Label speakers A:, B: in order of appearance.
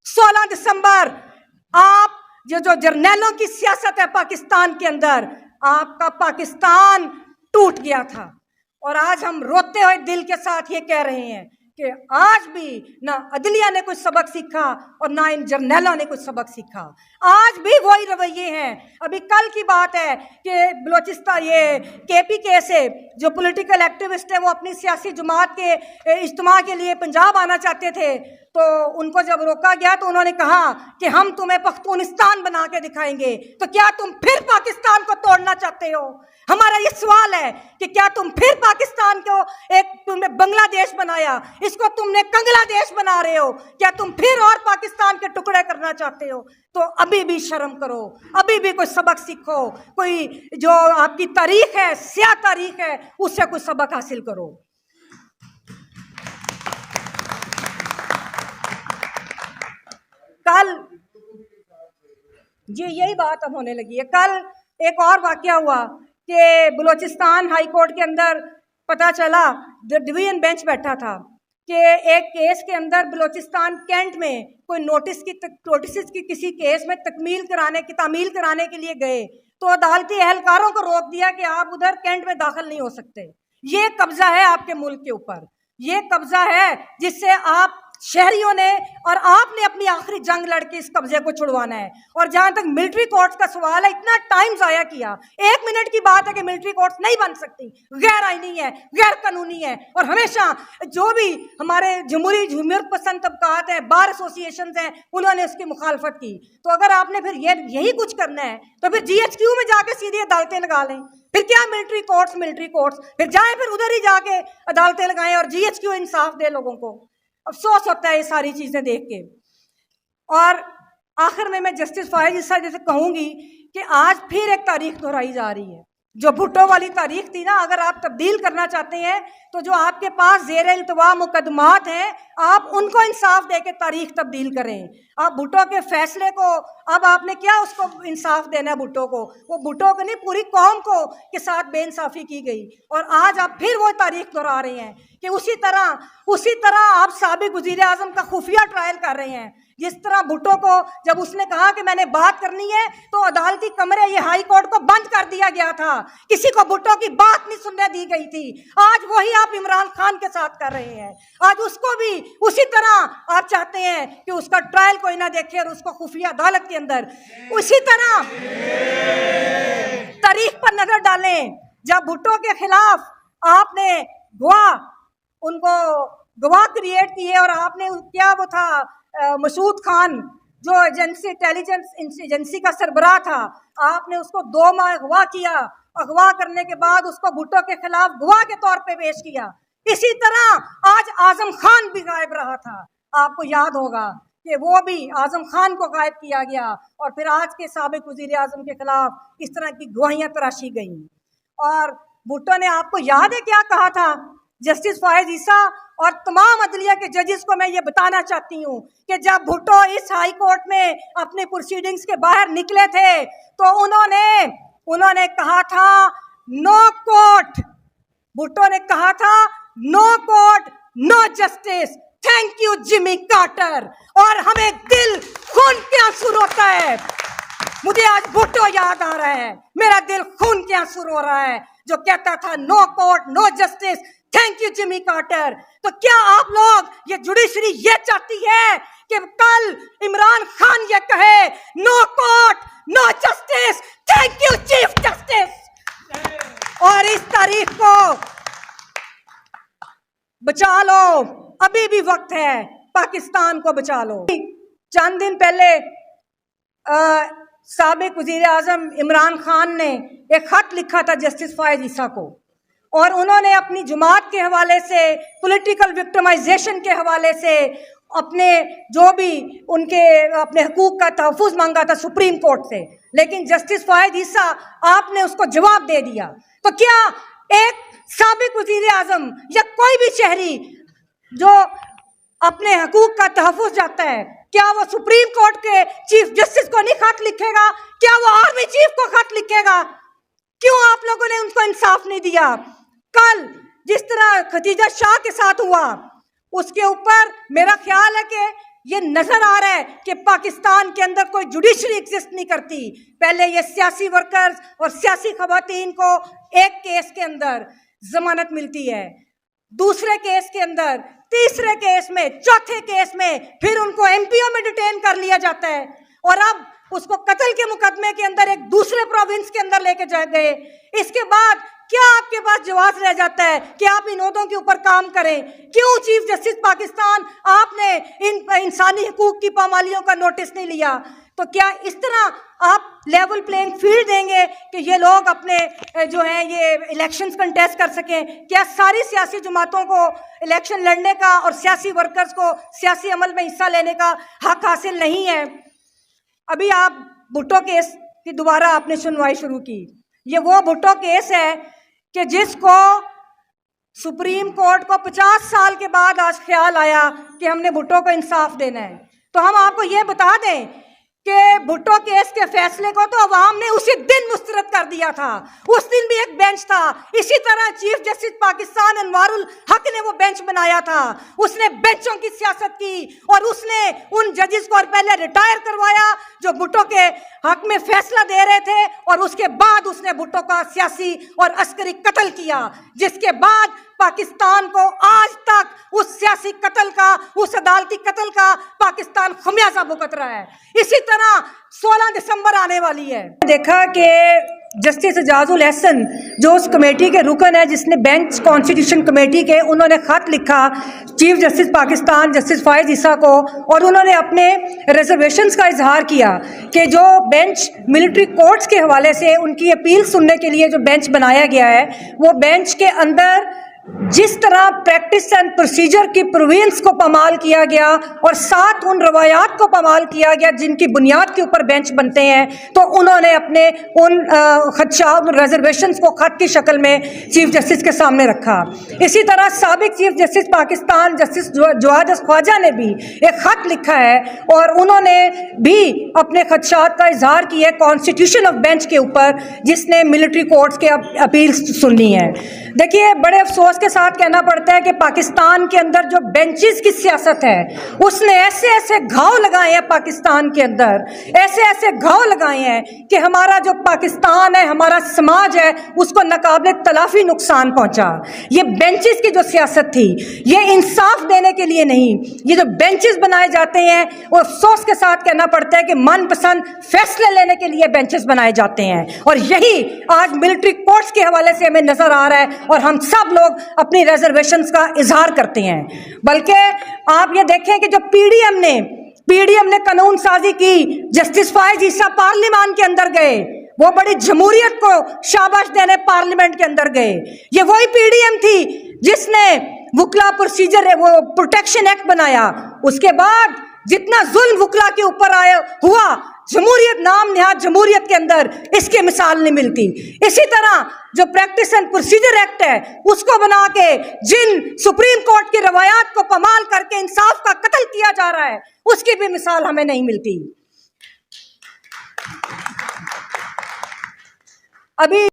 A: 16 दिसंबर आप जो जर्नैलों की सियासत है पाकिस्तान के अंदर, आपका पाकिस्तान टूट गया था। और आज हम रोते हुए दिल के साथ ये कह रहे हैं कि आज भी ना अदलिया ने कुछ सबक सीखा और ना इन जर्नैलों ने कुछ सबक सीखा। आज भी वही रवैये हैं। अभी कल की बात है कि बलोचिस्तान ये KPK से जो पॉलिटिकल एक्टिविस्ट है वो अपनी सियासी जमात के इज्तिमा के लिए पंजाब आना चाहते थे, तो उनको जब रोका गया तो उन्होंने कहा कि हम तुम्हें पख्तूनिस्तान बना के दिखाएंगे। तो क्या तुम फिर पाकिस्तान को तोड़ना चाहते हो? हमारा ये सवाल है कि क्या तुम फिर पाकिस्तान को एक तुमने बांग्लादेश बनाया, इसको तुमने कंगलादेश बना रहे हो? क्या तुम फिर और पाकिस्तान के टुकड़े करना चाहते हो? तो अभी भी शर्म करो, अभी भी कोई सबक सीखो, कोई जो आपकी तारीख है, स्याह तारीख है, उससे कुछ सबक हासिल करो। कल जी यही बात अब होने लगी है। कल एक और वाकया हुआ कि बलूचिस्तान हाई कोर्ट के अंदर पता चला, डिवीजन बेंच बैठा था कि एक केस के अंदर बलूचिस्तान कैंट में कोई नोटिस की किसी केस में तामील कराने के लिए गए, तो अदालती एहलकारों को रोक दिया कि आप उधर कैंट में दाखिल नहीं हो सकते। ये कब्जा है आपके मुल्क के ऊपर, ये कब्जा है जिससे आप शहरियों ने और आपने अपनी आखिरी जंग लड़के इस कब्जे को छुड़वाना है। और जहां तक मिलिट्री कोर्ट्स का सवाल है, इतना टाइम जाया किया। 1 मिनट की बात है कि मिलिट्री कोर्ट्स नहीं बन सकती, गैर आईनी है, गैर कानूनी है। और हमेशा जो भी हमारे जमहूरियत पसंद तबकात हैं, बार एसोसिएशन हैं, उन्होंने उसकी मुखालफत की। तो अगर आपने फिर यही कुछ करना है तो फिर GHQ में जाके सीधी अदालतें लगा लें। फिर क्या मिलिट्री कोर्ट्स फिर जाए, फिर उधर ही जाके अदालतें लगाएं और GHQ इंसाफ दे लोगों को। अफसोस होता है ये सारी चीजें देख के। और आखिर में मैं जस्टिस फायज ईसा जैसे कहूंगी कि आज फिर एक तारीख दोहराई जा रही है। जो भुट्टो वाली तारीख थी ना, अगर आप तब्दील करना चाहते हैं तो जो आपके पास ज़ेर इल्तवा मुकदमात हैं, आप उनको इंसाफ दे के तारीख तब्दील करें। आप भुट्टो के फैसले को, अब आपने क्या उसको इंसाफ देना है भुट्टो को? वो भुट्टो को नहीं, पूरी कौम को के साथ बेइंसाफ़ी की गई। और आज आप फिर वो तारीख दोहरा रहे हैं कि उसी तरह आप साबिक वज़ीर आज़म का खुफिया ट्रायल कर रहे हैं। जिस तरह भुट्टो को जब उसने कहा कि मैंने बात करनी है तो अदालती कमरे, ये हाई कोर्ट को बंद कर दिया गया था, किसी को भुट्टो की बात नहीं सुनने दी गई थी। आज वही आप इमरान खान के साथ कर रहे हैं। आज उसको भी उसी तरह आप चाहते हैं कि उसका ट्रायल कोई ना देखे और उसको खुफिया अदालत के अंदर उसी तरह तारीख पर नजर डालें। जब भुट्टो के खिलाफ आपने उनको गवाह क्रिएट किए और आपने क्या वो था मसूद खान जो इंटेलिजेंस एजेंसी का सरबराह था, आपने उसको 2 माह अगवा किया। अगवा करने के बाद उसको भुट्टो के खिलाफ गवाह के तौर पे पेश किया। इसी तरह आज आजम खान भी गायब रहा था। आपको याद होगा कि वो भी आजम खान को गायब किया गया और फिर आज के साबिक वजीर आजम के खिलाफ इस तरह की गवाहियां तराशी गई। और भुट्टो ने, आपको याद है क्या कहा था? जस्टिस फायज ईसा और तमाम अदलिया के जजेस को मैं ये बताना चाहती हूँ कि जब भुट्टो इस हाई कोर्ट में अपने प्रोसीडिंग्स के बाहर निकले थे तो उन्होंने कहा था नो कोर्ट। भुट्टो ने कहा था no court no justice, thank you Jimmy Carter. और हमें दिल खून के आंसू रोता है। मुझे आज भुट्टो याद आ रहा है, मेरा दिल खून के आंसू रो रहा है जो कहता था no court no justice, thank you Jimmy Carter. तो क्या आप लोग, ये जुडिशरी ये चाहती है कि कल इमरान खान ये कहे no court no justice, thank you chief justice? और इस तारीख को बचा लो, अभी भी वक्त है, पाकिस्तान को बचा लो। चंद दिन पहले साबिक वजीर आजम इमरान खान ने एक खत लिखा था जस्टिस फायज ईसा को, और उन्होंने अपनी जमात के हवाले से, पॉलिटिकल विक्टिमाइजेशन के हवाले से अपने जो भी उनके अपने हकूक का तहफ़्फ़ुज़ मांगा था सुप्रीम कोर्ट से। लेकिन जस्टिस फायज ईसा आपने उसको जवाब दे दिया। तो क्या एक साबिक वजीर आजम या कोई भी शहरी जो अपने हकूक का तहफ़्फ़ुज़ चाहता है, क्या वो सुप्रीम कोर्ट के चीफ जस्टिस को नहीं खत लिखेगा? क्या वो आर्मी चीफ को खत लिखेगा? क्यों आप लोगों ने उनको इंसाफ नहीं दिया? कल जिस तरह खतीजा शाह के साथ हुआ, उसके ऊपर मेरा ख्याल है कि ये नजर आ रहा है कि पाकिस्तान के अंदर कोई जुडिशरी एग्जिस्ट नहीं करती। पहले ये सियासी वर्कर्स और सियासी खवातीन को एक केस के अंदर जमानत मिलती है, दूसरे केस के अंदर, तीसरे केस में, चौथे केस में फिर उनको एमपीओ में डिटेन कर लिया जाता है, और अब उसको कत्ल के मुकदमे के अंदर एक दूसरे प्रोविंस के अंदर लेके जा गए। इसके बाद क्या आपके पास जवाब रह जाता है कि आप इन ओहदों के ऊपर काम करें? क्यों चीफ जस्टिस पाकिस्तान आपने इन इंसानी हकूक की पामालियों का नोटिस नहीं लिया? तो क्या इस तरह आप लेवल प्लेइंग फील्ड देंगे कि ये लोग अपने जो हैं ये इलेक्शंस कंटेस्ट कर सकें? क्या सारी सियासी जमातों को इलेक्शन लड़ने का और सियासी वर्कर्स को सियासी अमल में हिस्सा लेने का हक हासिल नहीं है? अभी आप भुट्टो केस की दोबारा आपने सुनवाई शुरू की। ये वो भुट्टो केस है कि जिसको सुप्रीम कोर्ट को 50 साल के बाद आज ख्याल आया कि हमने भुट्टो को इंसाफ देना है। तो हम आपको ये बता दें कि भुट्टो केस के फैसले को तो अवाम ने उसी दिन मुस्तरद कर दिया था। उस दिन भी एक बेंच था, इसी तरह चीफ जस्टिस पाकिस्तान अनवारुल हक ने वो बेंच बनाया था। उसने बेंचों की सियासत की और उसने उन जजेस को पहले रिटायर करवाया जो भुट्टो के हक में फैसला दे रहे थे, और उसके बाद उसने भुट्टो का सियासी और अस्करी कत्ल किया, जिसके बाद पाकिस्तान को आज तक उस सियासी कत्ल का, उस अदालती कत्ल का पाकिस्तान खमियाजा भुगत रहा है। इसी तरह 16 दिसंबर आने वाली है। देखा कि जस्टिस एजाजुल एहसन जो उस कमेटी के रुकन है जिसने बेंच कॉन्स्टिट्यूशन कमेटी के, उन्होंने ख़त लिखा चीफ जस्टिस पाकिस्तान जस्टिस फायज ईसा को, और उन्होंने अपने रिजर्वेशंस का इजहार किया कि जो बेंच मिलिट्री कोर्ट्स के हवाले से उनकी अपील सुनने के लिए जो बेंच बनाया गया है, वो बेंच के अंदर जिस तरह प्रैक्टिस एंड प्रोसीजर की प्रोविंस को पामाल किया गया और साथ उन रवायात को पामाल किया गया जिनकी बुनियाद के ऊपर बेंच बनते हैं, तो उन्होंने अपने उन खदशात, उन रिजर्वेशंस को खत की शक्ल में चीफ जस्टिस के सामने रखा। इसी तरह साबिक chief justice Pakistan justice Jawad Khawaja ने भी एक खत लिखा है और उन्होंने भी अपने खदशात का इजहार किया कॉन्स्टिट्यूशन ऑफ बेंच के ऊपर जिसने मिलिट्री कोर्ट्स के अपील सुननी है। देखिए, बड़े अफसोस के साथ कहना पड़ता है कि पाकिस्तान के अंदर जो बेंचेस की सियासत है उसने ऐसे ऐसे घाव लगाए हैं पाकिस्तान के अंदर, ऐसे ऐसे घाव लगाए हैं कि हमारा जो पाकिस्तान है, हमारा समाज है, उसको नाकाबिले तलाफी नुकसान पहुंचा। ये बेंचेस की जो सियासत थी, ये इंसाफ देने के लिए नहीं, ये जो बेंचेस बनाए जाते हैं वो अफसोस के साथ कहना पड़ता है कि मनपसंद फैसले लेने के लिए बेंचेस बनाए जाते हैं, और यही आज मिलिट्री कोर्ट्स के हवाले से हमें नजर आ रहा है और हम सब लोग अपनी रिजर्वेशंस का इजहार करते हैं। बल्कि आप ये देखें कि जो पीडीएम ने कानून साजी की, जस्टिस फायज ईसा पार्लियामान के अंदर गए, वो बड़ी जमहूरियत को शाबाश देने पार्लियामेंट के अंदर गए। ये वही पीडीएम थी जिसने वुकला प्रोसीजर वो प्रोटेक्शन एक्ट बनाया। उसके बाद जितना जुल्म वुकला के ऊपर आया हुआ, जमहूरियत नाम निहाद जमहूरियत के अंदर इसकी मिसाल नहीं मिलती। इसी तरह जो प्रैक्टिस एंड प्रोसीजर एक्ट है उसको बना के जिन सुप्रीम कोर्ट की रवायात को पमाल करके इंसाफ का कत्ल किया जा रहा है, उसकी भी मिसाल हमें नहीं मिलती। अभी